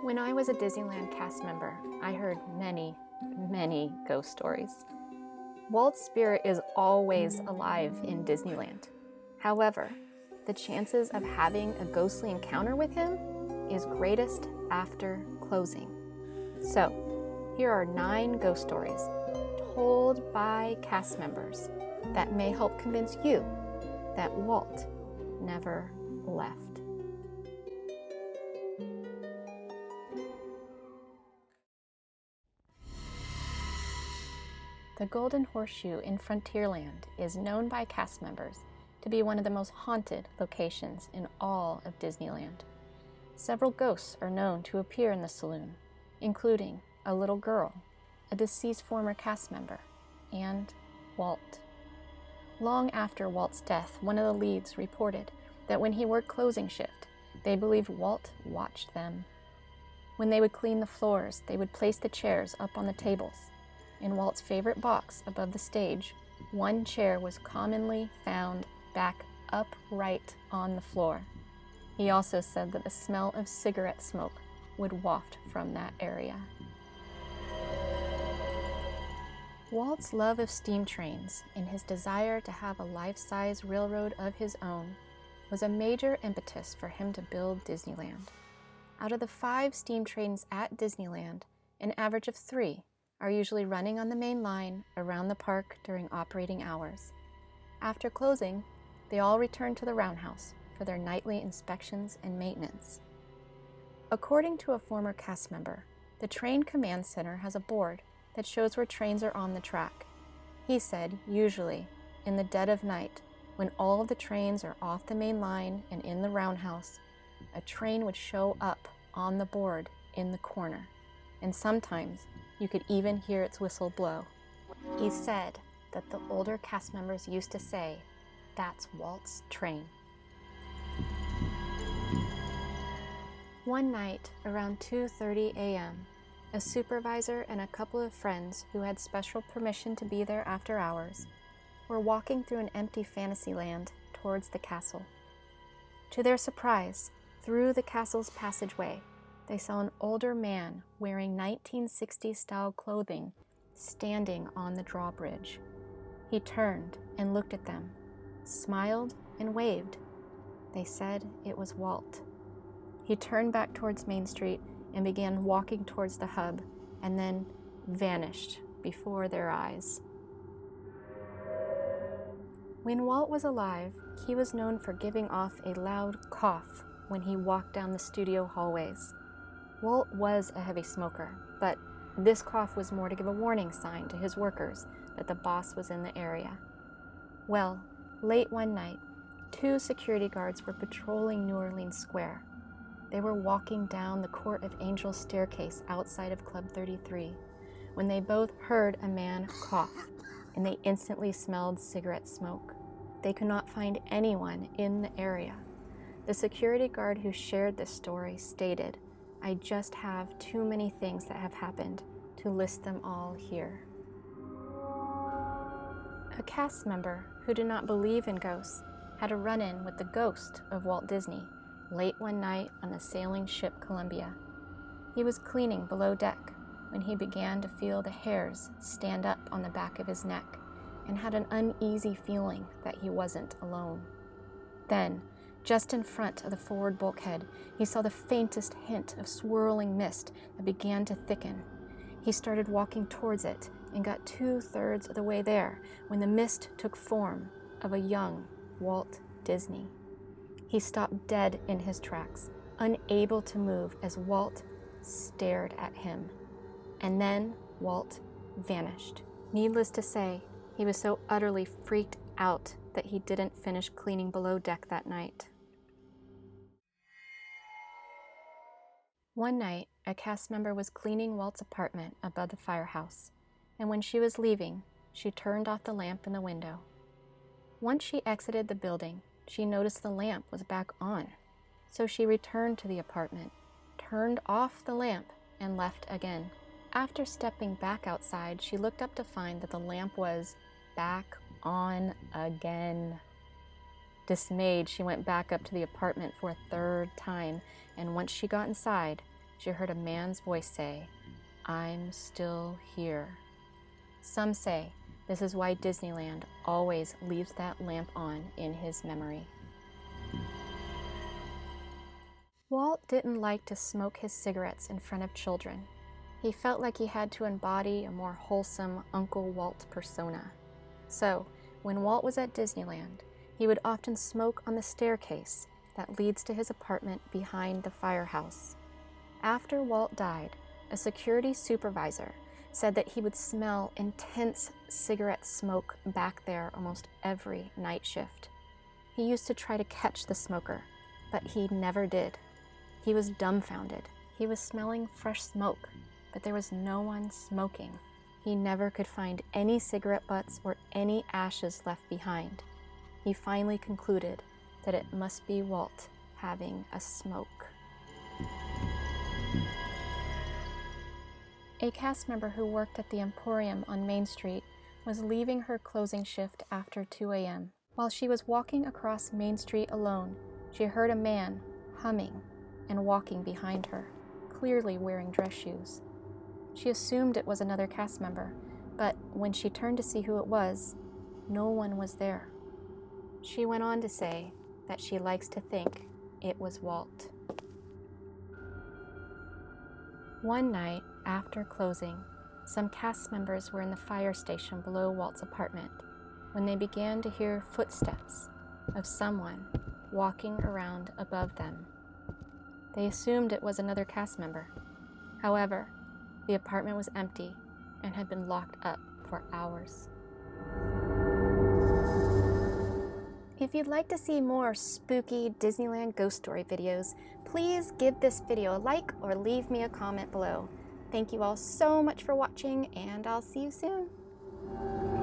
When I was a Disneyland cast member, I heard many ghost stories. Walt's spirit is always alive in Disneyland. However, the chances of having a ghostly encounter with him is greatest after closing. So, here are 9 ghost stories told by cast members that may help convince you that Walt never left. The Golden Horseshoe in Frontierland is known by cast members to be one of the most haunted locations in all of Disneyland. Several ghosts are known to appear in the saloon, including a little girl, a deceased former cast member, and Walt. Long after Walt's death, one of the leads reported that when he worked closing shift, they believed Walt watched them. When they would clean the floors, they would place the chairs up on the tables. In Walt's favorite box above the stage, one chair was commonly found back upright on the floor. He also said that the smell of cigarette smoke would waft from that area. Walt's love of steam trains and his desire to have a life-size railroad of his own was a major impetus for him to build Disneyland. Out of the 5 steam trains at Disneyland, an average of 3 are usually running on the main line around the park during operating hours. After closing, they all return to the roundhouse for their nightly inspections and maintenance. According to a former cast member, the Train Command Center has a board that shows where trains are on the track. He said usually, in the dead of night, when all of the trains are off the main line and in the roundhouse, a train would show up on the board in the corner, and sometimes you could even hear its whistle blow. He said that the older cast members used to say, "That's Walt's train." One night, around 2:30 a.m., a supervisor and a couple of friends who had special permission to be there after hours were walking through an empty Fantasyland towards the castle. To their surprise, through the castle's passageway, they saw an older man wearing 1960s-style clothing standing on the drawbridge. He turned and looked at them, smiled and waved. They said it was Walt. He turned back towards Main Street and began walking towards the hub, and then vanished before their eyes. When Walt was alive, he was known for giving off a loud cough when he walked down the studio hallways. Walt was a heavy smoker, but this cough was more to give a warning sign to his workers that the boss was in the area. Well, late one night, 2 security guards were patrolling New Orleans Square. They were walking down the Court of Angels staircase outside of Club 33 when they both heard a man cough, and they instantly smelled cigarette smoke. They could not find anyone in the area. The security guard who shared this story stated, "I just have too many things that have happened to list them all here." A cast member who did not believe in ghosts had a run-in with the ghost of Walt Disney late one night on the sailing ship Columbia. He was cleaning below deck when he began to feel the hairs stand up on the back of his neck and had an uneasy feeling that he wasn't alone. Then, just in front of the forward bulkhead, he saw the faintest hint of swirling mist that began to thicken. He started walking towards it and got 2/3 of the way there when the mist took form of a young Walt Disney. He stopped dead in his tracks, unable to move as Walt stared at him. And then Walt vanished. Needless to say, he was so utterly freaked out that he didn't finish cleaning below deck that night. One night, a cast member was cleaning Walt's apartment above the firehouse, and when she was leaving, she turned off the lamp in the window. Once she exited the building, she noticed the lamp was back on, so she returned to the apartment, turned off the lamp, and left again. After stepping back outside, she looked up to find that the lamp was back on again. Dismayed, she went back up to the apartment for a 3rd time, and once she got inside, she heard a man's voice say, "I'm still here." Some say this is why Disneyland always leaves that lamp on in his memory. Walt didn't like to smoke his cigarettes in front of children. He felt like he had to embody a more wholesome Uncle Walt persona. So, when Walt was at Disneyland, he would often smoke on the staircase that leads to his apartment behind the firehouse. After Walt died, a security supervisor said that he would smell intense cigarette smoke back there almost every night shift. He used to try to catch the smoker, but he never did. He was dumbfounded. He was smelling fresh smoke, but there was no one smoking. He never could find any cigarette butts or any ashes left behind. He finally concluded that it must be Walt having a smoke. A cast member who worked at the Emporium on Main Street was leaving her closing shift after 2 a.m. While she was walking across Main Street alone, she heard a man humming and walking behind her, clearly wearing dress shoes. She assumed it was another cast member, but when she turned to see who it was, no one was there. She went on to say that she likes to think it was Walt. One night after closing, some cast members were in the fire station below Walt's apartment when they began to hear footsteps of someone walking around above them. They assumed it was another cast member. However, the apartment was empty and had been locked up for hours. If you'd like to see more spooky Disneyland ghost story videos, please give this video a like or leave me a comment below. Thank you all so much for watching, and I'll see you soon.